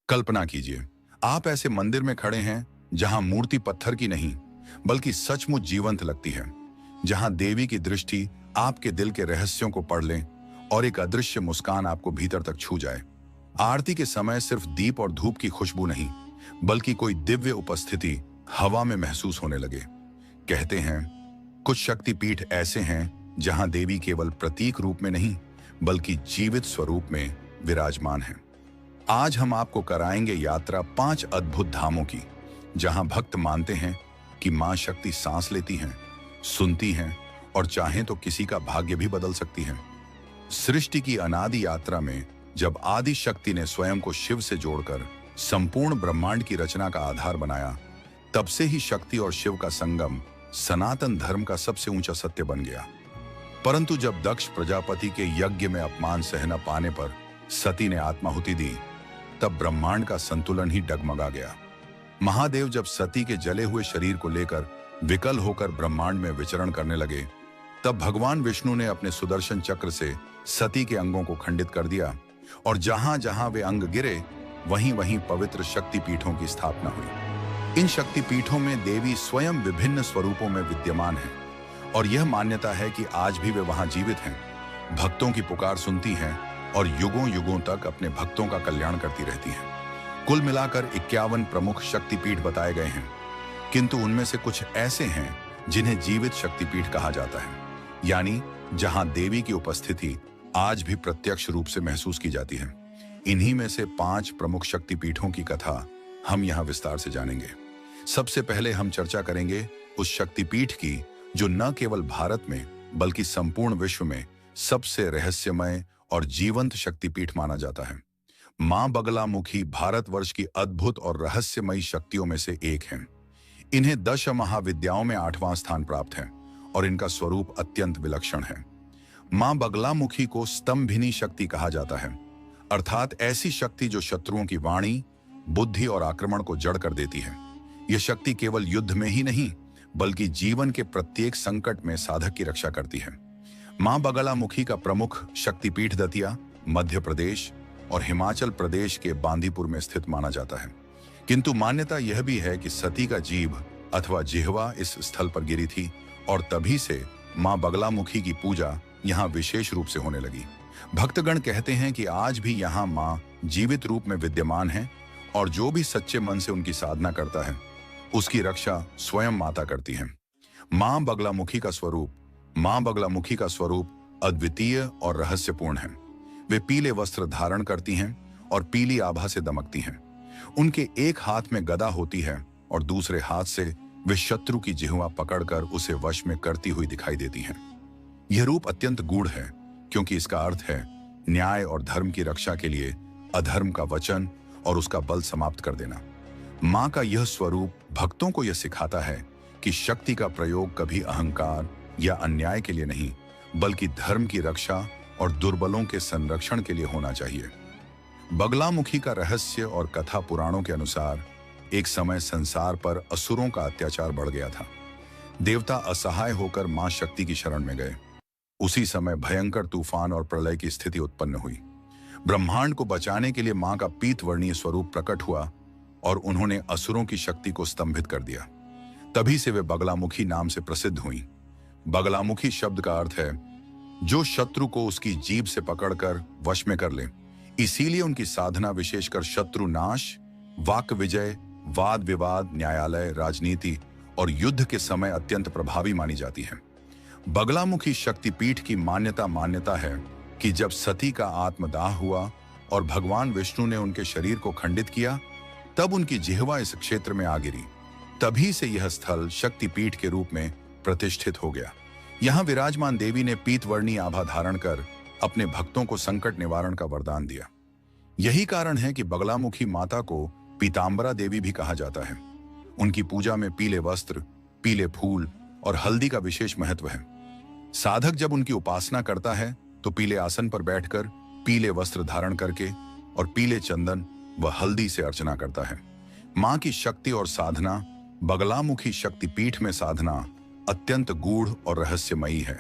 कल्पना कीजिए, आप ऐसे मंदिर में खड़े हैं जहां मूर्ति पत्थर की नहीं बल्कि सचमुच जीवंत लगती है, जहां देवी की दृष्टि आपके दिल के रहस्यों को पढ़ ले और एक अदृश्य मुस्कान आपको भीतर तक छू जाए। आरती के समय सिर्फ दीप और धूप की खुशबू नहीं बल्कि कोई दिव्य उपस्थिति हवा में महसूस होने लगे। कहते हैं कुछ शक्तिपीठ ऐसे हैं जहां देवी केवल प्रतीक रूप में नहीं बल्कि जीवित स्वरूप में विराजमान है। आज हम आपको कराएंगे यात्रा 5 अद्भुत धामों की, जहां भक्त मानते हैं कि मां शक्ति सांस लेती हैं, सुनती हैं और चाहें तो किसी का भाग्य भी बदल सकती हैं। सृष्टि की अनादि यात्रा में जब आदि शक्ति ने स्वयं को शिव से जोड़कर संपूर्ण ब्रह्मांड की रचना का आधार बनाया, तब से ही शक्ति और शिव का संगम सनातन धर्म का सबसे ऊंचा सत्य बन गया। परंतु जब दक्ष प्रजापति के यज्ञ में अपमान सह न पाने पर सती ने आत्माहुति दी, तब ब्रह्मांड का संतुलन ही डगमगा गया। महादेव जब सती के जले हुए शरीर को लेकर विकल होकर ब्रह्मांड में विचरण करने लगे, तब भगवान विष्णु ने अपने सुदर्शन चक्र से सती के अंगों को खंडित कर दिया और जहां जहां वे अंग गिरे वहीं वहीं पवित्र शक्तिपीठों की स्थापना हुई। इन शक्तिपीठों में देवी स्वयं विभिन्न स्वरूपों में विद्यमान है और यह मान्यता है कि आज भी वे वहां जीवित हैं, भक्तों की पुकार सुनती हैं और युगों युगों तक अपने भक्तों का कल्याण करती रहती हैं। कुल मिलाकर 51 प्रमुख शक्तिपीठ बताए गए हैं, किंतु उनमें से कुछ ऐसे हैं जिन्हें जीवित शक्तिपीठ कहा जाता है, यानी जहां देवी की उपस्थिति आज भी प्रत्यक्ष रूप से महसूस की जाती है। इन्हीं में से 5 प्रमुख शक्तिपीठों की कथा हम यहां विस्तार से जानेंगे। सबसे पहले हम चर्चा करेंगे उस शक्तिपीठ की जो न केवल भारत में बल्कि संपूर्ण विश्व में सबसे रहस्यमय और जीवंत शक्तिपीठ माना जाता है। मां बगलामुखी भारतवर्ष की अद्भुत और रहस्यमयी शक्तियों में से एक हैं। इन्हें 10 महाविद्याओं में 8वां स्थान प्राप्त है और इनका स्वरूप अत्यंत विलक्षण है। मां बगलामुखी को स्तंभिनी शक्ति कहा जाता है, अर्थात ऐसी शक्ति जो शत्रुओं की वाणी, बुद्धि और आक्रमण को जड़ कर देती है। यह शक्ति केवल युद्ध में ही नहीं बल्कि जीवन के प्रत्येक संकट में साधक की रक्षा करती है। मां बगलामुखी का प्रमुख शक्तिपीठ दतिया, मध्य प्रदेश और हिमाचल प्रदेश के बांदीपुर में स्थित माना जाता है। किंतु मान्यता यह भी है कि सती का जीभ अथवा जिह्वा इस स्थल पर गिरी थी और तभी से मां बगलामुखी की पूजा यहाँ विशेष रूप से होने लगी। भक्तगण कहते हैं कि आज भी यहाँ मां जीवित रूप में विद्यमान है और जो भी सच्चे मन से उनकी साधना करता है उसकी रक्षा स्वयं माता करती है। मां बगलामुखी का स्वरूप अद्वितीय और रहस्यपूर्ण है। वे पीले वस्त्र धारण करती हैं और पीली आभा से दमकती हैं। उनके एक हाथ में गदा होती है और दूसरे हाथ से वे शत्रु की जिह्वा पकड़कर उसे वश में करती हुई दिखाई देती हैं। यह रूप अत्यंत गूढ़ है क्योंकि इसका अर्थ है न्याय और धर्म की रक्षा के लिए अधर्म का वचन और उसका बल समाप्त कर देना। मां का यह स्वरूप भक्तों को यह सिखाता है कि शक्ति का प्रयोग कभी अहंकार या अन्याय के लिए नहीं बल्कि धर्म की रक्षा और दुर्बलों के संरक्षण के लिए होना चाहिए। बगलामुखी का रहस्य और कथा पुराणों के अनुसार एक समय संसार पर असुरों का अत्याचार बढ़ गया था। देवता असहाय होकर मां शक्ति की शरण में गए। उसी समय भयंकर तूफान और प्रलय की स्थिति उत्पन्न हुई। ब्रह्मांड को बचाने के लिए मां का पीतवर्णीय स्वरूप प्रकट हुआ और उन्होंने असुरों की शक्ति को स्तंभित कर दिया। तभी से वे बगलामुखी नाम से प्रसिद्ध हुई। बगलामुखी शब्द का अर्थ है जो शत्रु को उसकी जीभ से पकड़कर वश में कर ले। इसीलिए उनकी साधना विशेषकर शत्रु नाश, वाक विजय, वाद विवाद, न्यायालय, राजनीति और युद्ध के समय अत्यंत प्रभावी मानी जाती है। बगलामुखी शक्तिपीठ की मान्यता है कि जब सती का आत्मदाह हुआ और भगवान विष्णु ने उनके शरीर को खंडित किया, तब उनकी जिह्वा इस क्षेत्र में आ गिरी। तभी से यह स्थल शक्तिपीठ के रूप में प्रतिष्ठित हो गया। यहाँ विराजमान देवी ने पीतवर्णीय आभा धारण कर अपने भक्तों को संकट निवारण का वरदान दिया। यही कारण है कि बगलामुखी माता को पीतांबरा देवी भी कहा जाता है। उनकी पूजा में पीले वस्त्र, पीले फूल और हल्दी का विशेष महत्व है। साधक जब उनकी उपासना करता है तो पीले आसन पर बैठकर पीले वस्त्र धारण करके और पीले चंदन व हल्दी से अर्चना करता है। मां की शक्ति और साधना, बगलामुखी शक्तिपीठ में साधना अत्यंत गूढ़ और रहस्यमयी है।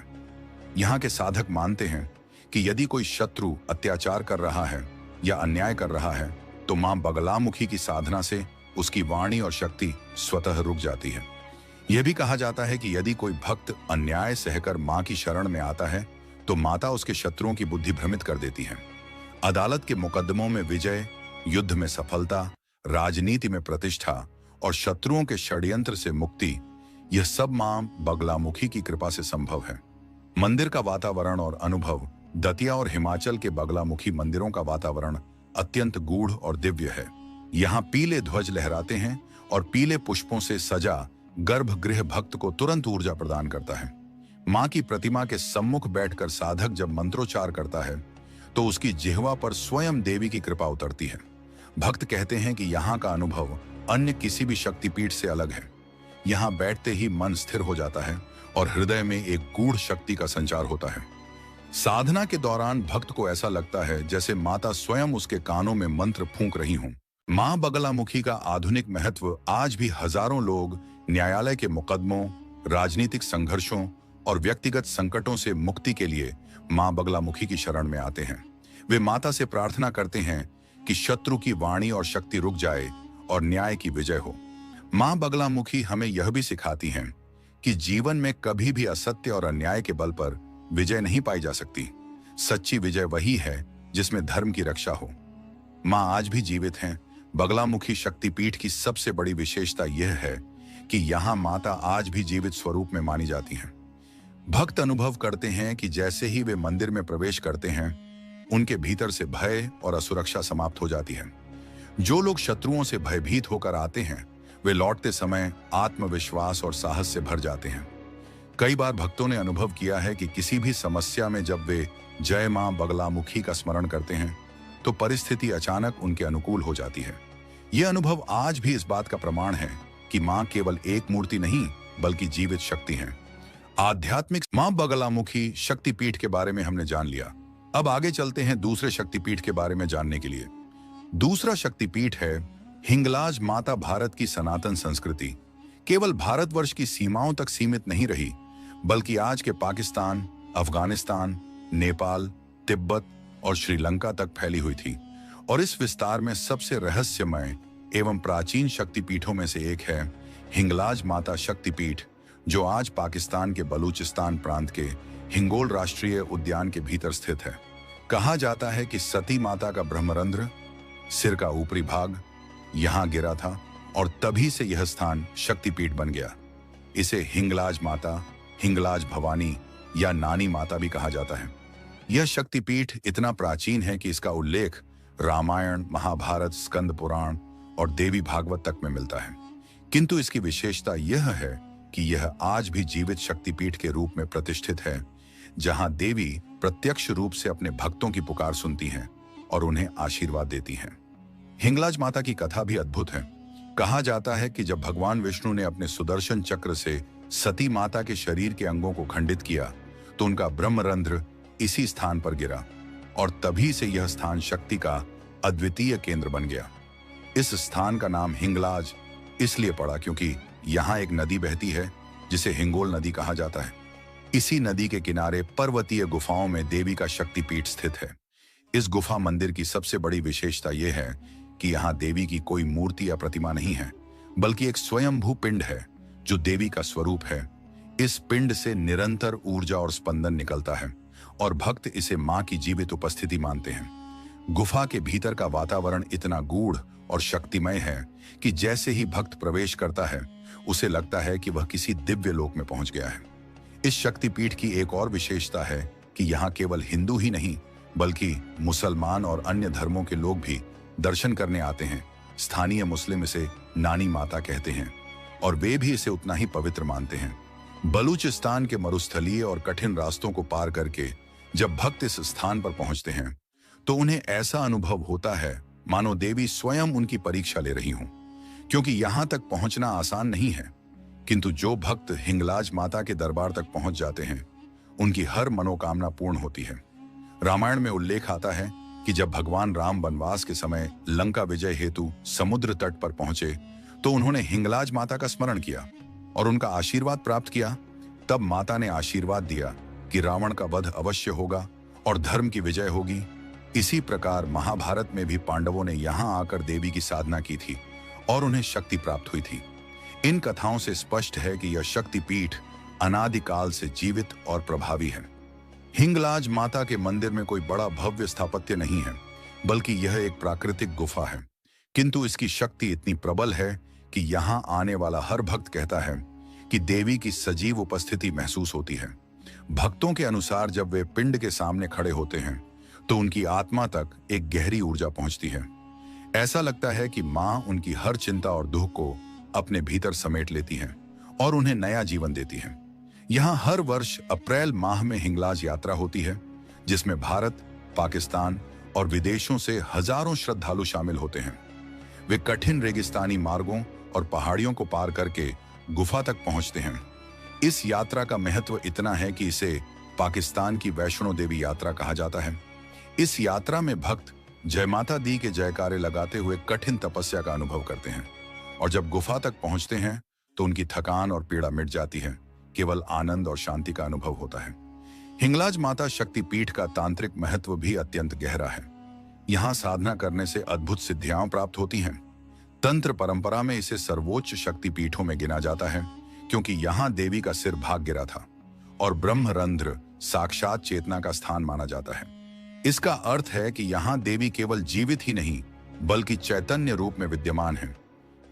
यहाँ के साधक मानते हैं कि यदि कोई शत्रु अत्याचार कर रहा है या अन्याय कर रहा है तो मां बगलामुखी की साधना से उसकी वाणी और शक्ति स्वतः रुक जाती है। यह भी कहा जाता है कि यदि कोई भक्त अन्याय सहकर मां की शरण में आता है तो माता उसके शत्रुओं की बुद्धि भ्रमित कर देती है। अदालत के मुकदमों में विजय, युद्ध में सफलता, राजनीति में प्रतिष्ठा और शत्रुओं के षड्यंत्र से मुक्ति, यह सब मां बगलामुखी की कृपा से संभव है। मंदिर का वातावरण और अनुभव। दतिया और हिमाचल के बगलामुखी मंदिरों का वातावरण अत्यंत गूढ़ और दिव्य है। यहाँ पीले ध्वज लहराते हैं और पीले पुष्पों से सजा गर्भगृह भक्त को तुरंत ऊर्जा प्रदान करता है। मां की प्रतिमा के सम्मुख बैठकर साधक जब मंत्रोच्चार करता है तो उसकी जिह्वा पर स्वयं देवी की कृपा उतरती है। भक्त कहते हैं कि यहाँ का अनुभव अन्य किसी भी शक्तिपीठ से अलग है। यहाँ बैठते ही मन स्थिर हो जाता है और हृदय में एक गूढ़ शक्ति का संचार होता है। साधना के दौरान भक्त को ऐसा लगता है जैसे माता स्वयं उसके कानों में मंत्र फूंक रही हों। मां बगलामुखी का आधुनिक महत्व आज भी हजारों लोग न्यायालय के मुकदमों, राजनीतिक संघर्षों और व्यक्तिगत संकटों से मुक्ति के लिए मां बगलामुखी की शरण में आते हैं। वे माता से प्रार्थना करते हैं कि शत्रु की वाणी और शक्ति रुक जाए और न्याय की विजय हो। मां बगलामुखी हमें यह भी सिखाती हैं कि जीवन में कभी भी असत्य और अन्याय के बल पर विजय नहीं पाई जा सकती। सच्ची विजय वही है जिसमें धर्म की रक्षा हो। मां आज भी जीवित हैं। बगलामुखी शक्तिपीठ की सबसे बड़ी विशेषता यह है कि यहाँ माता आज भी जीवित स्वरूप में मानी जाती हैं। भक्त अनुभव करते हैं कि जैसे ही वे मंदिर में प्रवेश करते हैं उनके भीतर से भय और असुरक्षा समाप्त हो जाती है। जो लोग शत्रुओं से भयभीत होकर आते हैं वे लौटते समय आत्मविश्वास और साहस से भर जाते हैं। कई बार भक्तों ने अनुभव किया है कि किसी भी समस्या में जब वे जय मां बगलामुखी का स्मरण करते हैं तो परिस्थिति अचानक उनके अनुकूल हो जाती है। यह अनुभव आज भी इस बात का प्रमाण है कि मां केवल एक मूर्ति नहीं बल्कि जीवित शक्ति है। आध्यात्मिक मां बगलामुखी शक्तिपीठ के बारे में हमने जान लिया। अब आगे चलते हैं दूसरे शक्तिपीठ के बारे में जानने के लिए। दूसरा शक्तिपीठ है हिंगलाज माता। भारत की सनातन संस्कृति केवल भारतवर्ष की सीमाओं तक सीमित नहीं रही बल्कि आज के पाकिस्तान, अफगानिस्तान, नेपाल, तिब्बत और श्रीलंका तक फैली हुई थी। और इस विस्तार में सबसे रहस्यमय एवं प्राचीन शक्तिपीठों में से एक है हिंगलाज माता शक्तिपीठ, जो आज पाकिस्तान के बलूचिस्तान प्रांत के हिंगोल राष्ट्रीय उद्यान के भीतर स्थित है। कहा जाता है कि सती माता का ब्रह्मरंध्र, सिर का ऊपरी भाग, यहां गिरा था और तभी से यह स्थान शक्तिपीठ बन गया। इसे हिंगलाज माता, हिंगलाज भवानी या नानी माता भी कहा जाता है। यह शक्तिपीठ इतना प्राचीन है कि इसका उल्लेख रामायण, महाभारत, स्कंद पुराण और देवी भागवत तक में मिलता है। किंतु इसकी विशेषता यह है कि यह आज भी जीवित शक्तिपीठ के रूप में प्रतिष्ठित है, जहां देवी प्रत्यक्ष रूप से अपने भक्तों की पुकार सुनती हैं और उन्हें आशीर्वाद देती हैं। हिंगलाज माता की कथा भी अद्भुत है। कहा जाता है कि जब भगवान विष्णु ने अपने सुदर्शन चक्र से सती माता के शरीर के अंगों को खंडित किया तो उनका ब्रह्मरंध्र इसी स्थान पर गिरा और तभी से यह स्थान शक्ति का अद्वितीय केंद्र बन गया। इस स्थान का नाम हिंगलाज इसलिए पड़ा क्योंकि यहाँ एक नदी बहती है जिसे हिंगोल नदी कहा जाता है। इसी नदी के किनारे पर्वतीय गुफाओं में देवी का शक्तिपीठ स्थित है। इस गुफा मंदिर की सबसे बड़ी विशेषता यह है कि यहाँ देवी की कोई मूर्ति या प्रतिमा नहीं है बल्कि एक स्वयंभू पिंड है जो देवी का स्वरूप है। इस पिंड से निरंतर ऊर्जा और स्पंदन निकलता है और भक्त इसे मां की जीवित उपस्थिति मानते हैं। गुफा के भीतर का वातावरण इतना गूढ़ और शक्तिमय है कि जैसे ही भक्त प्रवेश करता है उसे लगता है कि वह किसी दिव्य लोक में पहुंच गया है। इस शक्तिपीठ की एक और विशेषता है कि यहाँ केवल हिंदू ही नहीं बल्कि मुसलमान और अन्य धर्मों के लोग भी दर्शन करने आते हैं। स्थानीय मुस्लिम इसे नानी माता कहते हैं और वे भी इसे उतना ही पवित्र मानते हैं। बलूचिस्तान के मरुस्थलीय और कठिन रास्तों को पार करके जब भक्त इस स्थान पर पहुंचते हैं तो उन्हें ऐसा अनुभव होता है मानो देवी स्वयं उनकी परीक्षा ले रही हों, क्योंकि यहां तक पहुंचना आसान नहीं है। किंतु जो भक्त हिंगलाज माता के दरबार तक पहुंच जाते हैं उनकी हर मनोकामना पूर्ण होती है। रामायण में उल्लेख आता है कि जब भगवान राम वनवास के समय लंका विजय हेतु समुद्र तट पर पहुंचे तो उन्होंने हिंगलाज माता का स्मरण किया और उनका आशीर्वाद प्राप्त किया। तब माता ने आशीर्वाद दिया कि रावण का वध अवश्य होगा और धर्म की विजय होगी। इसी प्रकार महाभारत में भी पांडवों ने यहां आकर देवी की साधना की थी और उन्हें शक्ति प्राप्त हुई थी। इन कथाओं से स्पष्ट है कि यह शक्तिपीठ अनादिकाल से जीवित और प्रभावी है। हिंगलाज माता के मंदिर में कोई बड़ा भव्य स्थापत्य नहीं है, बल्कि यह एक प्राकृतिक गुफा है, किंतु इसकी शक्ति इतनी प्रबल है कि यहाँ आने वाला हर भक्त कहता है कि देवी की सजीव उपस्थिति महसूस होती है। भक्तों के अनुसार जब वे पिंड के सामने खड़े होते हैं तो उनकी आत्मा तक एक गहरी ऊर्जा पहुंचती है। ऐसा लगता है कि मां उनकी हर चिंता और दुख को अपने भीतर समेट लेती हैं और उन्हें नया जीवन देती हैं। यहाँ हर वर्ष अप्रैल माह में हिंगलाज यात्रा होती है, जिसमें भारत, पाकिस्तान और विदेशों से हजारों श्रद्धालु शामिल होते हैं। वे कठिन रेगिस्तानी मार्गों और पहाड़ियों को पार करके गुफा तक पहुंचते हैं। इस यात्रा का महत्व इतना है कि इसे पाकिस्तान की वैष्णो देवी यात्रा कहा जाता है। इस यात्रा में भक्त जय माता दी के जयकारे लगाते हुए कठिन तपस्या का अनुभव करते हैं और जब गुफा तक पहुंचते हैं तो उनकी थकान और पीड़ा मिट जाती है। केवल आनंद और शांति का अनुभव होता है। हिंगलाज माता शक्तिपीठ का तांत्रिक महत्व भी अत्यंत गहरा है। यहाँ साधना करने से अद्भुत सिद्धियां प्राप्त होती हैं। तंत्र परंपरा में इसे सर्वोच्च शक्तिपीठों में गिना जाता है, क्योंकि यहाँ देवी का सिर भाग गिरा था और ब्रह्मरंध्र साक्षात चेतना का स्थान माना जाता है। इसका अर्थ है कि यहाँ देवी केवल जीवित ही नहीं, बल्कि चैतन्य रूप में विद्यमान है।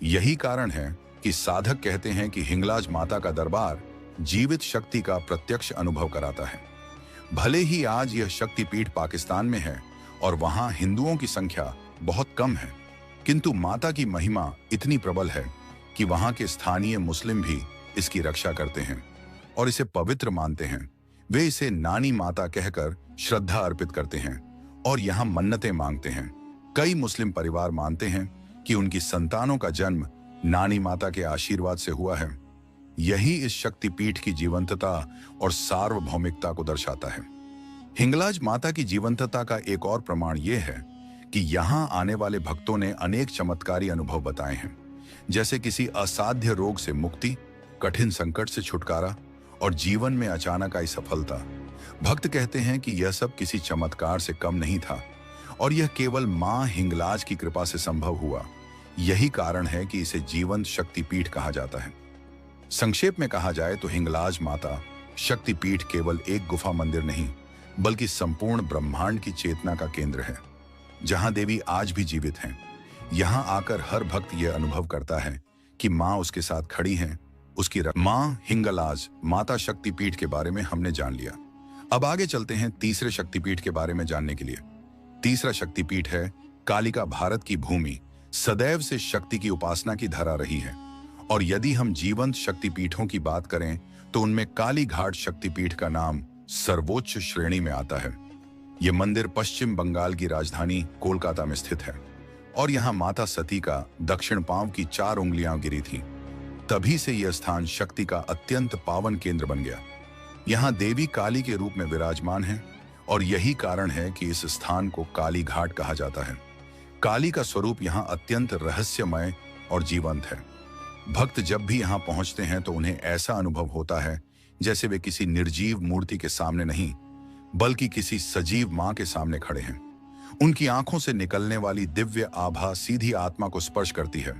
यही कारण है कि साधक कहते हैं कि हिंगलाज माता का दरबार जीवित शक्ति का प्रत्यक्ष अनुभव कराता है। भले ही आज यह शक्तिपीठ पाकिस्तान में है और वहां हिंदुओं की संख्या बहुत कम है, किंतु माता की महिमा इतनी प्रबल है कि वहां के स्थानीय मुस्लिम भी इसकी रक्षा करते हैं और इसे पवित्र मानते हैं। वे इसे नानी माता कहकर श्रद्धा अर्पित करते हैं और यहाँ मन्नतें मांगते हैं। कई मुस्लिम परिवार मानते हैं कि उनकी संतानों का जन्म नानी माता के आशीर्वाद से हुआ है। यही इस शक्तिपीठ की जीवंतता और सार्वभौमिकता को दर्शाता है। हिंगलाज माता की जीवंतता का एक और प्रमाण यह है कि यहाँ आने वाले भक्तों ने अनेक चमत्कारी अनुभव बताए हैं, जैसे किसी असाध्य रोग से मुक्ति, कठिन संकट से छुटकारा और जीवन में अचानक आई सफलता। भक्त कहते हैं कि यह सब किसी चमत्कार से कम नहीं था और यह केवल मां हिंगलाज की कृपा से संभव हुआ। यही कारण है कि इसे जीवंत शक्तिपीठ कहा जाता है। संक्षेप में कहा जाए तो हिंगलाज माता शक्तिपीठ केवल एक गुफा मंदिर नहीं, बल्कि संपूर्ण ब्रह्मांड की चेतना का केंद्र है, जहां देवी आज भी जीवित हैं। यहां आकर हर भक्त यह अनुभव करता है कि मां उसके साथ खड़ी हैं, उसकी मां हिंगलाज माता शक्तिपीठ के बारे में हमने जान लिया। अब आगे चलते हैं तीसरे शक्तिपीठ के बारे में जानने के लिए। तीसरा शक्तिपीठ है कालिका। भारत की भूमि सदैव से शक्ति की उपासना की धरा रही है और यदि हम जीवंत शक्तिपीठों की बात करें तो उनमें काली घाट शक्तिपीठ का नाम सर्वोच्च श्रेणी में आता है। यह मंदिर पश्चिम बंगाल की राजधानी कोलकाता में स्थित है और यहाँ माता सती का दक्षिण पांव की 4 उंगलियां गिरी थीं। तभी से यह स्थान शक्ति का अत्यंत पावन केंद्र बन गया। यहाँ देवी काली के रूप में विराजमान है और यही कारण है कि इस स्थान को काली घाट कहा जाता है। काली का स्वरूप यहाँ अत्यंत रहस्यमय और जीवंत है। भक्त जब भी यहाँ पहुंचते हैं तो उन्हें ऐसा अनुभव होता है जैसे वे किसी निर्जीव मूर्ति के सामने नहीं, बल्कि किसी सजीव मां के सामने खड़े हैं। उनकी आंखों से निकलने वाली दिव्य आभा सीधी आत्मा को स्पर्श करती है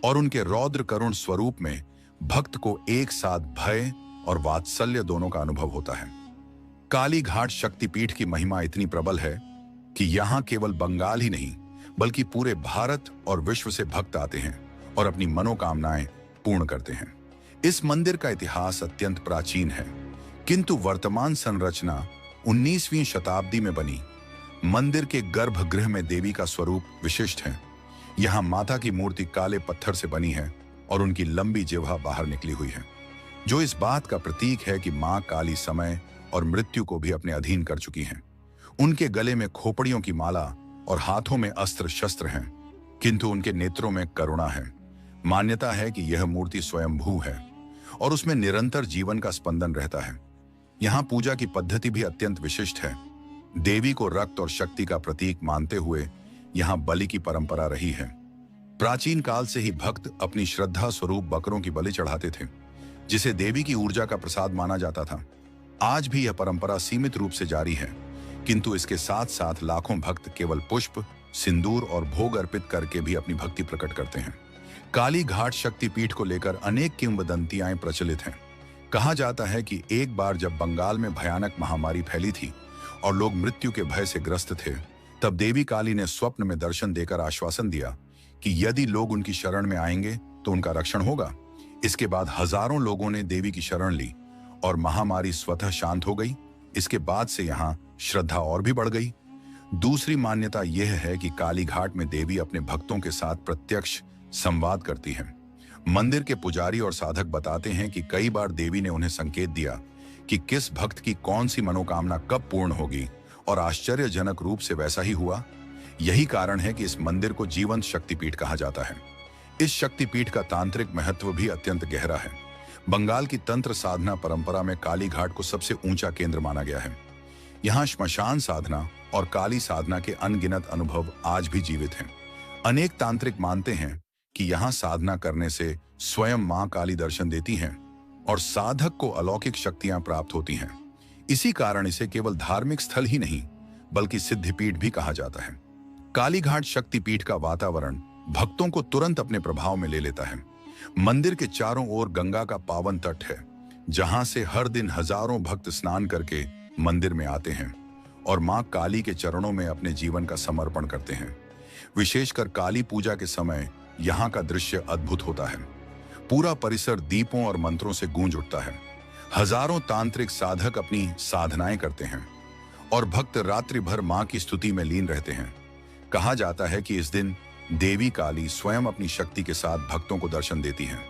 और उनके रौद्र करुण स्वरूप में भक्त को एक साथ भय और वात्सल्य दोनों का अनुभव होता है। काली घाट शक्तिपीठ की महिमा इतनी प्रबल है कि यहाँ केवल बंगाल ही नहीं, बल्कि पूरे भारत और विश्व से भक्त आते हैं और अपनी मनोकामनाएं पूर्ण करते हैं। इस मंदिर का इतिहास अत्यंत प्राचीन है, किंतु वर्तमान संरचना 19वीं शताब्दी में बनी। मंदिर के गर्भगृह में देवी का स्वरूप विशिष्ट है। यहाँ माता की मूर्ति काले पत्थर से बनी है और उनकी लंबी जिह्वा बाहर निकली हुई है, जो इस बात का प्रतीक है कि मां काली समय और मृत्यु को भी अपने अधीन कर चुकी हैं। उनके गले में खोपड़ियों की माला और हाथों में अस्त्र शस्त्र हैं, किंतु उनके नेत्रों में करुणा है। मान्यता है कि यह मूर्ति स्वयंभू है और उसमें निरंतर जीवन का स्पंदन रहता है। यहाँ पूजा की पद्धति भी अत्यंत विशिष्ट है। देवी को रक्त और शक्ति का प्रतीक मानते हुए यहाँ बलि की परंपरा रही है। प्राचीन काल से ही भक्त अपनी श्रद्धा स्वरूप बकरों की बलि चढ़ाते थे, जिसे देवी की ऊर्जा का प्रसाद माना जाता था। आज भी यह परंपरा सीमित रूप से जारी है, किंतु इसके साथ साथ लाखों भक्त केवल पुष्प, सिंदूर और भोग अर्पित करके भी अपनी भक्ति प्रकट करते हैं। काली घाट शक्तिपीठ को लेकर अनेक किंवदंतियां प्रचलित हैं। कहा जाता है कि एक बार जब बंगाल में भयानक महामारी फैली थी और लोग मृत्यु के भय से ग्रस्त थे, तब देवी काली ने स्वप्न में दर्शन देकर आश्वासन दिया कि यदि लोग उनकी शरण में आएंगे तो उनका रक्षण होगा। इसके बाद हजारों लोगों ने देवी की शरण ली और महामारी स्वतः शांत हो गई। इसके बाद से यहाँ श्रद्धा और भी बढ़ गई। दूसरी मान्यता यह है कि काली घाट में देवी अपने भक्तों के साथ प्रत्यक्ष संवाद करती है। मंदिर के पुजारी और साधक बताते हैं कि कई बार देवी ने उन्हें संकेत दिया कि किस भक्त की कौन सी मनोकामना कब पूर्ण होगी, और आश्चर्यजनक रूप से वैसा ही हुआ। यही कारण है कि इस मंदिर को जीवंत शक्तिपीठ कहा जाता है। इस शक्तिपीठ का तांत्रिक महत्व भी अत्यंत गहरा है। बंगाल की तंत्र साधना परंपरा में काली घाट को सबसे ऊंचा केंद्र माना गया है। यहाँ श्मशान साधना और काली साधना के अनगिनत अनुभव आज भी जीवित हैं। अनेक तांत्रिक मानते हैं कि यहाँ साधना करने से स्वयं मां काली दर्शन देती हैं और साधक को अलौकिक शक्तियां प्राप्त होती हैं। इसी कारण इसे केवल धार्मिक स्थल ही नहीं बल्कि सिद्धिपीठ भी कहा जाता है। काली घाट शक्तिपीठ का वातावरण भक्तों को तुरंत अपने प्रभाव में ले लेता है। मंदिर के चारों ओर गंगा का पावन तट है, जहां से हर दिन हजारों भक्त स्नान करके मंदिर में आते हैं और मां काली के चरणों में अपने जीवन का समर्पण करते हैं। विशेषकर काली पूजा के समय यहाँ का दृश्य अद्भुत होता है। पूरा परिसर दीपों और मंत्रों से गूंज उठता है। हजारों तांत्रिक साधक अपनी साधनाएं करते हैं और भक्त रात्रि भर मां की स्तुति में लीन रहते हैं। कहा जाता है कि इस दिन देवी काली स्वयं अपनी शक्ति के साथ भक्तों को दर्शन देती हैं।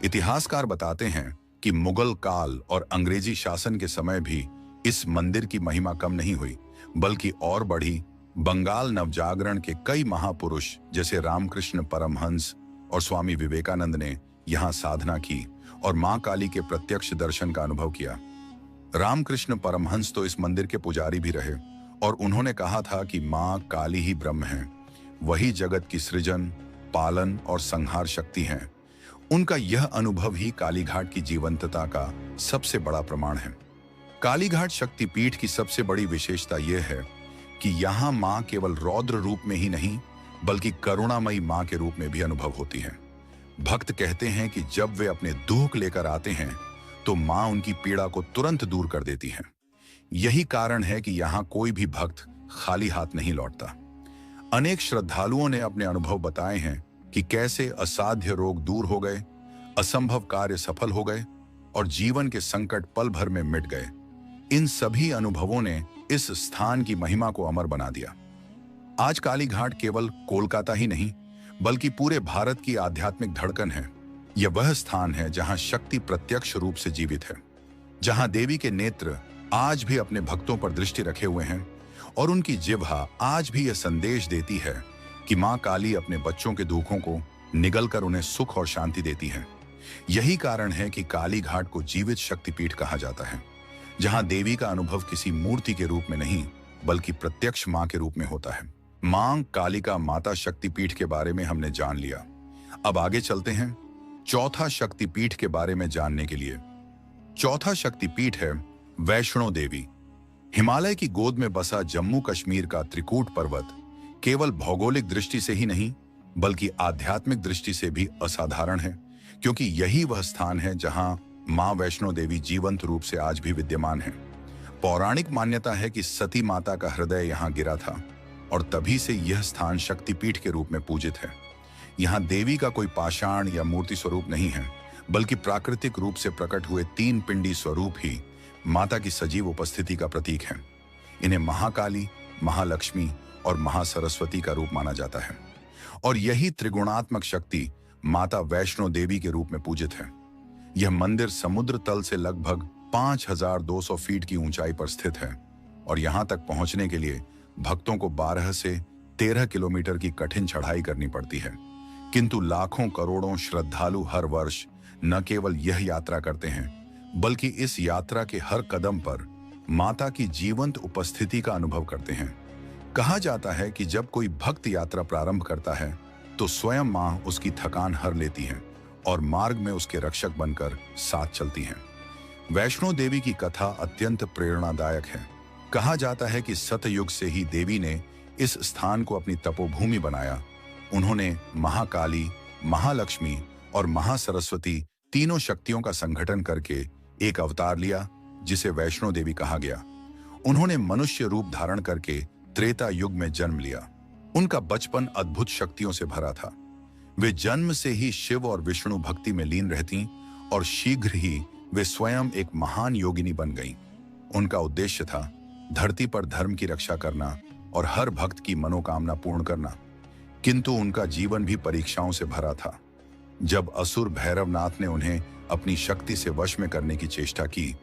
इतिहासकार बताते हैं कि मुगल काल और अंग्रेजी शासन के समय भी इस मंदिर की महिमा कम नहीं हुई, बल्कि और बढ़ी। बंगाल नवजागरण के कई महापुरुष जैसे रामकृष्ण परमहंस और स्वामी विवेकानंद ने यहाँ साधना की और मां काली के प्रत्यक्ष दर्शन का अनुभव किया। रामकृष्ण परमहंस तो इस मंदिर के पुजारी भी रहे और उन्होंने कहा था कि मां काली ही ब्रह्म है, वही जगत की सृजन, पालन और संहार शक्ति हैं। उनका यह अनुभव ही कालीघाट की जीवंतता का सबसे बड़ा प्रमाण है। कालीघाट शक्तिपीठ की सबसे बड़ी विशेषता यह है कि यहाँ मां केवल रौद्र रूप में ही नहीं बल्कि करुणामयी मां के रूप में भी अनुभव होती है। भक्त कहते हैं कि जब वे अपने दुख लेकर आते हैं तो मां उनकी पीड़ा को तुरंत दूर कर देती है। यही कारण है कि यहाँ कोई भी भक्त खाली हाथ नहीं लौटता। अनेक श्रद्धालुओं ने अपने अनुभव बताए हैं कि कैसे असाध्य रोग दूर हो गए, असंभव कार्य सफल हो गए और जीवन के संकट पल भर में मिट गए। इन सभी अनुभवों ने इस स्थान की महिमा को अमर बना दिया। आज कालीघाट केवल कोलकाता ही नहीं बल्कि पूरे भारत की आध्यात्मिक धड़कन है। यह वह स्थान है जहां शक्ति प्रत्यक्ष रूप से जीवित है, जहां देवी के नेत्र आज भी अपने भक्तों पर दृष्टि रखे हुए हैं और उनकी जिह्वा आज भी यह संदेश देती है कि मां काली अपने बच्चों के दुखों को निगलकर उन्हें सुख और शांति देती है। यही कारण है कि कालीघाट को जीवित शक्तिपीठ कहा जाता है, जहां देवी का अनुभव किसी मूर्ति के रूप में नहीं बल्कि प्रत्यक्ष मां के रूप में होता है। मां कालिका माता शक्तिपीठ के बारे में हमने जान लिया। अब आगे चलते हैं चौथा शक्तिपीठ के बारे में जानने के लिए। चौथा शक्तिपीठ है वैष्णो देवी। हिमालय की गोद में बसा जम्मू कश्मीर का त्रिकूट पर्वत केवल भौगोलिक दृष्टि से ही नहीं बल्कि आध्यात्मिक दृष्टि से भी असाधारण है, क्योंकि यही वह स्थान है जहां मां वैष्णो देवी जीवंत रूप से आज भी विद्यमान है। पौराणिक मान्यता है कि सती माता का हृदय यहां गिरा था और तभी से यह स्थान शक्तिपीठ के रूप में पूजित है। यहाँ देवी का कोई पाषाण या मूर्ति स्वरूप नहीं है बल्कि प्राकृतिक रूप से प्रकट हुए 3 पिंडी स्वरूप ही माता की सजीव उपस्थिति का प्रतीक है। इन्हें महाकाली, महालक्ष्मी और महासरस्वती का रूप माना जाता है और यही त्रिगुणात्मक शक्ति माता वैष्णो देवी के रूप में पूजित है। यह मंदिर समुद्र तल से लगभग 5200 फीट की ऊंचाई पर स्थित है और यहाँ तक पहुंचने के लिए भक्तों को 12 से 13 किलोमीटर की कठिन चढ़ाई करनी पड़ती है। किंतु लाखों करोड़ों श्रद्धालु हर वर्ष न केवल यह यात्रा करते हैं बल्कि इस यात्रा के हर कदम पर माता की जीवंत उपस्थिति का अनुभव करते हैं। कहा जाता है कि जब कोई भक्त यात्रा प्रारंभ करता है तो स्वयं मां उसकी थकान हर लेती है और मार्ग में उसके रक्षक बनकर साथ चलती हैं। वैष्णो देवी की कथा अत्यंत प्रेरणादायक है। कहा जाता है कि सतयुग से ही देवी ने इस स्थान को अपनी तपोभूमि बनाया। उन्होंने महाकाली, महालक्ष्मी और महासरस्वती तीनों शक्तियों का संगठन करके एक अवतार लिया, जिसे वैष्णो देवी कहा गया। उन्होंने मनुष्य रूप धारण करके त्रेता युग में जन्म लिया। उनका बचपन अद्भुत शक्तियों से भरा था। वे जन्म से ही शिव और विष्णु भक्ति में लीन रहती और शीघ्र ही वे स्वयं एक महान योगिनी बन गईं। उनका उद्देश्य था धरती पर धर्म की रक्षा करना और हर भक्त की मनोकामना पूर्ण करना। किंतु उनका जीवन भी परीक्षाओं से भरा था। जब असुर भैरवनाथ ने उन्हें अपनी शक्ति से वश में करने की चेष्टा की,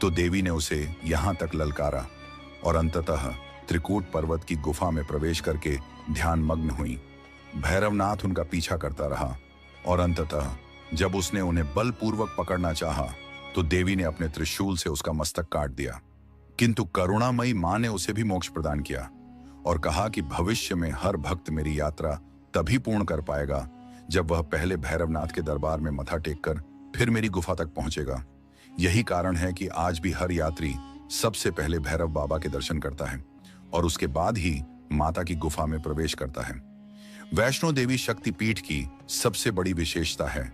तो देवी ने उसे यहां तक ललकारा और अंततः त्रिकूट पर्वत की गुफा में प्रवेश करके ध्यान मग्न हुई। भैरवनाथ उनका पीछा करता रहा और अंततः जब उसने उन्हें बलपूर्वक पकड़ना चाहा, तो देवी ने अपने त्रिशूल से उसका मस्तक काट दिया। किंतु करुणामयी मां ने उसे भी मोक्ष प्रदान किया और कहा कि भविष्य में हर भक्त मेरी यात्रा तभी पूर्ण कर पाएगा जब वह पहले भैरवनाथ के दरबार में मथा टेककर फिर मेरी गुफा तक पहुंचेगा। यही कारण है कि आज भी हर यात्री सबसे पहले भैरव बाबा के दर्शन करता है और उसके बाद ही माता की गुफा में प्रवेश करता है। वैष्णो देवी शक्तिपीठ की सबसे बड़ी विशेषता है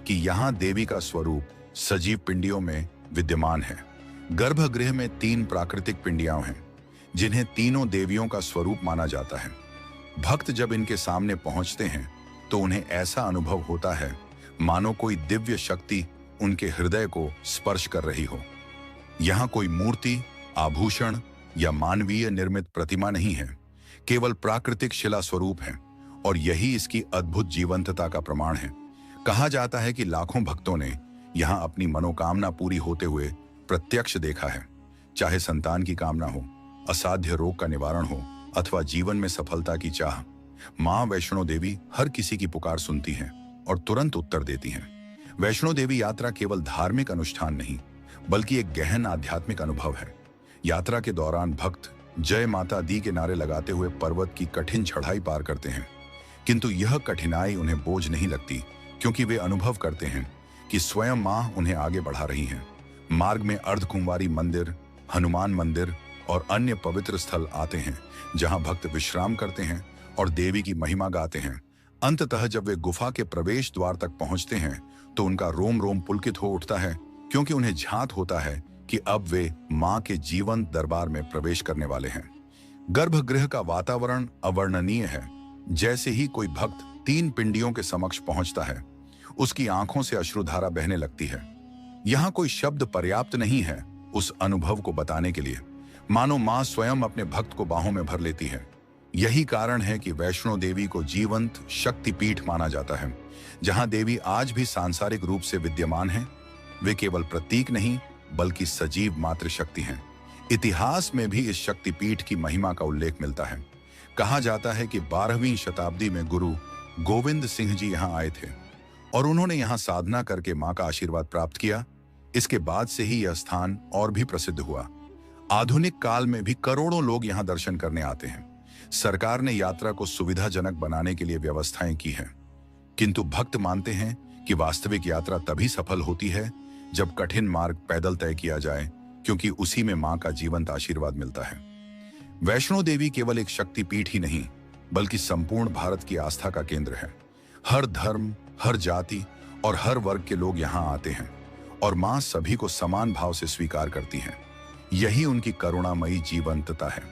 कि यहाँ देवी का स्वरूप सजीव पिंडियों में विद्यमान है। गर्भगृह में 3 प्राकृतिक पिंडियां हैं, जिन्हें तीनों देवियों का स्वरूप माना जाता है। भक्त जब इनके सामने पहुंचते हैं तो उन्हें ऐसा अनुभव होता है मानो कोई दिव्य शक्ति उनके हृदय को स्पर्श कर रही हो। यहाँ कोई मूर्ति, आभूषण या मानवीय निर्मित प्रतिमा नहीं है, केवल प्राकृतिक शिला स्वरूप है और यही इसकी अद्भुत जीवंतता का प्रमाण है। कहा जाता है कि लाखों भक्तों ने यहाँ अपनी मनोकामना पूरी होते हुए प्रत्यक्ष देखा है। चाहे संतान की कामना हो, असाध्य रोग का निवारण हो अथवा जीवन में सफलता की चाह, मां वैष्णो देवी हर किसी की पुकार सुनती हैं और तुरंत उत्तर देती हैं। वैष्णो देवी यात्रा केवल धार्मिक अनुष्ठान नहीं, बल्कि एक गहन आध्यात्मिक अनुभव है। यात्रा के दौरान भक्त जय माता दी के नारे लगाते हुए पर्वत की कठिन चढ़ाई पार करते हैं, किंतु यह कठिनाई उन्हें बोझ नहीं लगती, क्योंकि वे अनुभव करते हैं कि स्वयं मां उन्हें आगे बढ़ा रही हैं। मार्ग में अर्धकुंवारी मंदिर, हनुमान मंदिर और अन्य पवित्र स्थल आते हैं, जहां भक्त विश्राम करते हैं और देवी की महिमा गाते हैं। अंततः जब वे गुफा के प्रवेश द्वार तक पहुंचते हैं तो उनका रोम रोम पुलकित हो उठता है, क्योंकि उन्हें झांत होता है कि अब वे मां के जीवंत दरबार में प्रवेश करने वाले हैं। गर्भगृह का वातावरण अवर्णनीय है। जैसे ही कोई भक्त 3 पिंडियों के समक्ष पहुंचता है, उसकी आंखों से अश्रुधारा बहने लगती है। यहाँ कोई शब्द पर्याप्त नहीं है उस अनुभव को बताने के लिए, मानो मां स्वयं अपने भक्त को बाहों में भर लेती है। यही कारण है कि वैष्णो देवी को जीवंत शक्तिपीठ माना जाता है। जहां देवी आज भी सांसारिक रूप से विद्यमान है, वे केवल प्रतीक नहीं बल्कि सजीव मातृशक्ति हैं। इतिहास में भी इस शक्तिपीठ की महिमा का उल्लेख मिलता है। कहा जाता है कि 12वीं शताब्दी में गुरु गोविंद सिंह जी यहाँ आए थे और उन्होंने यहाँ साधना करके मां का आशीर्वाद प्राप्त किया। इसके बाद से ही यह स्थान और भी प्रसिद्ध हुआ। आधुनिक काल में भी करोड़ों लोग यहाँ दर्शन करने आते हैं। सरकार ने यात्रा को सुविधाजनक बनाने के लिए व्यवस्थाएं की हैं, किंतु भक्त मानते हैं कि वास्तविक यात्रा तभी सफल होती है जब कठिन मार्ग पैदल तय किया जाए, क्योंकि उसी में मां का जीवंत आशीर्वाद मिलता है। वैष्णो देवी केवल एक शक्तिपीठ ही नहीं, बल्कि संपूर्ण भारत की आस्था का केंद्र है। हर धर्म, हर जाति और हर वर्ग के लोग यहाँ आते हैं और मां सभी को समान भाव से स्वीकार करती हैं। यही उनकी करुणामयी जीवंतता है।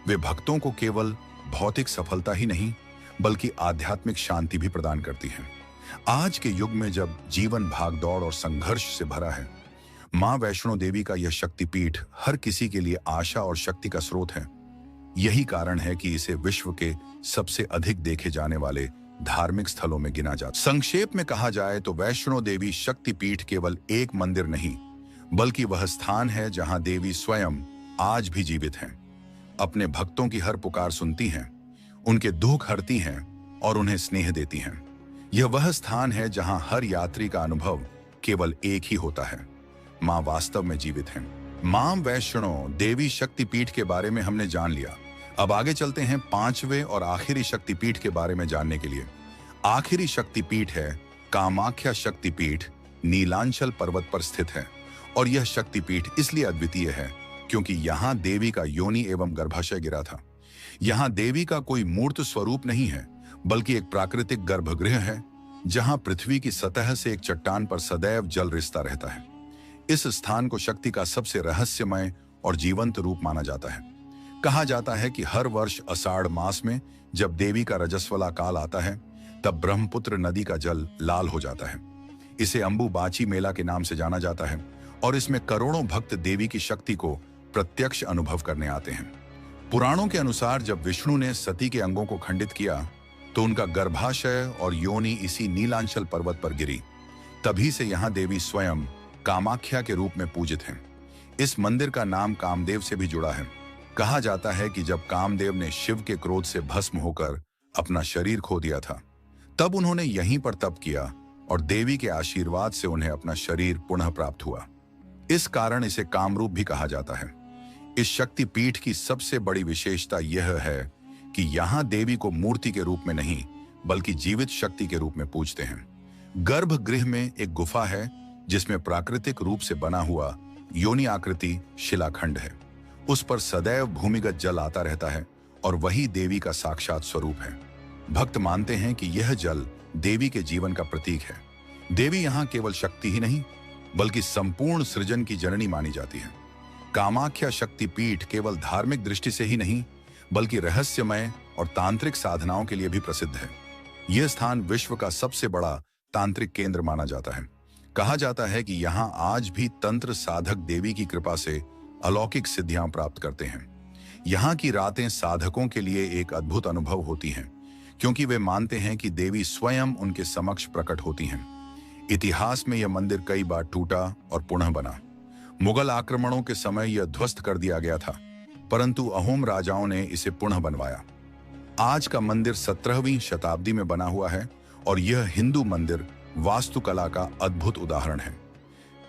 वे भक्तों को केवल भौतिक सफलता ही नहीं, बल्कि आध्यात्मिक शांति भी प्रदान करती हैं। आज के युग में जब जीवन भागदौड़ और संघर्ष से भरा है, मां वैष्णो देवी का यह शक्तिपीठ हर किसी के लिए आशा और शक्ति का स्रोत है। यही कारण है कि इसे विश्व के सबसे अधिक देखे जाने वाले धार्मिक स्थलों में गिना जाता है। संक्षेप में कहा जाए तो वैष्णो देवी शक्तिपीठ केवल एक मंदिर नहीं, बल्कि वह स्थान है जहां देवी स्वयं आज भी जीवित हैं, अपने भक्तों की हर पुकार सुनती हैं, उनके दुख हरती हैं और उन्हें स्नेह देती हैं। यह वह स्थान है जहां हर यात्री का अनुभव केवल एक ही होता है, मां वास्तव में जीवित हैं। मां वैष्णो देवी शक्तिपीठ के बारे में हमने जान लिया। अब आगे चलते हैं 5वें और आखिरी शक्तिपीठ के बारे में जानने के लिए। आखिरी शक्तिपीठ है कामाख्या शक्तिपीठ। नीलांचल पर्वत पर स्थित है और यह शक्तिपीठ इसलिए अद्वितीय है क्योंकि यहाँ देवी का योनि एवं गर्भाशय गिरा था। यहाँ देवी का कोई मूर्त स्वरूप नहीं है, बल्कि एक प्राकृतिक गर्भगृह है, जहां पृथ्वी की सतह से एक चट्टान पर सदैव जल रिसता रहता है। इस स्थान को शक्ति का सबसे रहस्यमय और जीवंत रूप माना जाता है। कहा जाता है कि हर वर्ष आषाढ़ मास में जब देवी का रजस्वला काल आता है, तब ब्रह्मपुत्र नदी का जल लाल हो जाता है। इसे अंबुबाची मेला के नाम से जाना जाता है और इसमें करोड़ों भक्त देवी की शक्ति को प्रत्यक्ष अनुभव करने आते हैं। पुराणों के अनुसार जब विष्णु ने सती के अंगों को खंडित किया, तो उनका गर्भाशय और योनि इसी नीलांचल पर्वत पर गिरी। तभी से यहाँ देवी स्वयं कामाख्या के रूप में पूजित हैं। इस मंदिर का नाम कामदेव से भी जुड़ा है। कहा जाता है कि जब कामदेव ने शिव के क्रोध से भस्म होकर अपना शरीर खो दिया था, तब उन्होंने यहीं पर तप किया और देवी के आशीर्वाद से उन्हें अपना शरीर पुनः प्राप्त हुआ। इस कारण इसे कामरूप भी कहा जाता है। इस शक्तिपीठ की सबसे बड़ी विशेषता यह है कि यहाँ देवी को मूर्ति के रूप में नहीं, बल्कि जीवित शक्ति के रूप में पूजते हैं। गर्भगृह में एक गुफा है, जिसमें प्राकृतिक रूप से बना हुआ योनि आकृति शिलाखंड है। उस पर सदैव भूमिगत जल आता रहता है और वही देवी का साक्षात स्वरूप है। भक्त मानते हैं कि यह जल देवी के जीवन का प्रतीक है। देवी यहाँ केवल शक्ति ही नहीं, बल्कि संपूर्ण सृजन की जननी मानी जाती है। कामाख्या शक्तिपीठ केवल धार्मिक दृष्टि से ही नहीं, बल्कि रहस्यमय और तांत्रिक साधनाओं के लिए भी प्रसिद्ध है। यह स्थान विश्व का सबसे बड़ा तांत्रिक केंद्र माना जाता है। कहा जाता है कि यहाँ आज भी तंत्र साधक देवी की कृपा से अलौकिक सिद्धियां प्राप्त करते हैं। यहाँ की रातें साधकों के लिए एक अद्भुत अनुभव होती हैं, क्योंकि वे मानते हैं कि देवी स्वयं उनके समक्ष प्रकट होती हैं। इतिहास में यह मंदिर कई बार टूटा और पुनः बना। मुगल आक्रमणों के समय यह ध्वस्त कर दिया गया था, परंतु अहोम राजाओं ने इसे पुनः बनवाया। आज का मंदिर 17वीं शताब्दी में बना हुआ है और यह हिंदू मंदिर वास्तुकला का अद्भुत उदाहरण है।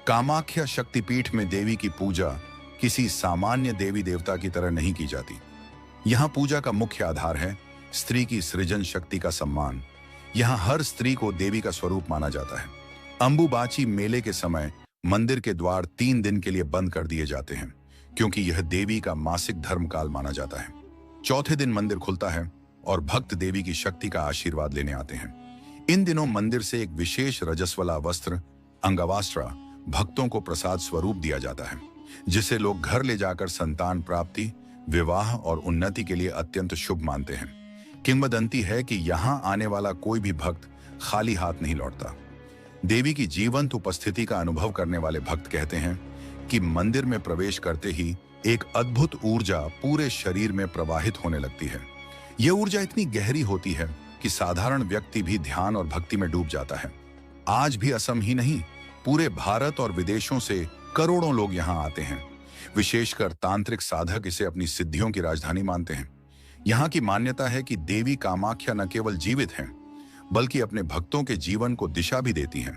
कामाख्या शक्तिपीठ में देवी की पूजा किसी सामान्य देवी देवता की तरह नहीं की जाती। यहाँ पूजा का मुख्य आधार है स्त्री की सृजन शक्ति का सम्मान। यहाँ हर स्त्री को देवी का स्वरूप माना जाता है। अंबुबाची मेले के समय मंदिर के द्वार 3 दिन के लिए बंद कर दिए जाते हैं, क्योंकि यह देवी का मासिक धर्मकाल माना जाता है। चौथे दिन मंदिर खुलता है और भक्त देवी की शक्ति का आशीर्वाद लेने आते हैं। इन दिनों मंदिर से एक विशेष रजस्वला वस्त्र अंगवास्त्र भक्तों को प्रसाद स्वरूप दिया जाता है, जिसे लोग घर ले जाकर संतान प्राप्ति, विवाह और उन्नति के लिए अत्यंत शुभ मानते हैं। किंवदंती है कि यहाँ आने वाला कोई भी भक्त खाली हाथ नहीं लौटता। देवी की जीवंत उपस्थिति का अनुभव करने वाले भक्त कहते हैं कि मंदिर में प्रवेश करते ही एक अद्भुत ऊर्जा पूरे शरीर में प्रवाहित होने लगती है। यह ऊर्जा इतनी गहरी होती है कि साधारण व्यक्ति भी ध्यान और भक्ति में डूब जाता है। आज भी असम ही नहीं, पूरे भारत और विदेशों से करोड़ों लोग यहाँ आते हैं। विशेषकर तांत्रिक साधक इसे अपनी सिद्धियों की राजधानी मानते हैं। यहाँ की मान्यता है कि देवी कामाख्या न केवल जीवित हैं, बल्कि अपने भक्तों के जीवन को दिशा भी देती हैं।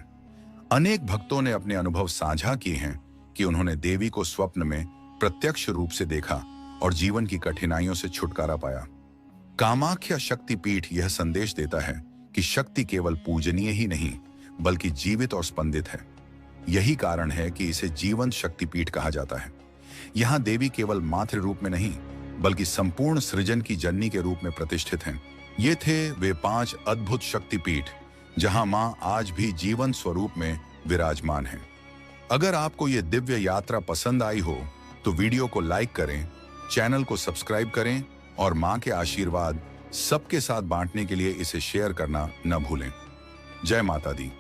अनेक भक्तों ने अपने अनुभव साझा किए हैं कि उन्होंने देवी को स्वप्न में प्रत्यक्ष रूप से देखा और जीवन की कठिनाइयों से छुटकारा पाया। कामाख्या शक्तिपीठ यह संदेश देता है कि शक्ति केवल पूजनीय ही नहीं, बल्कि जीवित और स्पंदित है। यही कारण है कि इसे जीवंत शक्तिपीठ कहा जाता है। यहाँ देवी केवल मातृ रूप में नहीं, बल्कि संपूर्ण सृजन की जननी के रूप में प्रतिष्ठित हैं। ये थे वे 5 अद्भुत शक्तिपीठ, जहां मां आज भी जीवन स्वरूप में विराजमान है। अगर आपको ये दिव्य यात्रा पसंद आई हो, तो वीडियो को लाइक करें, चैनल को सब्सक्राइब करें और मां के आशीर्वाद सबके साथ बांटने के लिए इसे शेयर करना न भूलें। जय माता दी।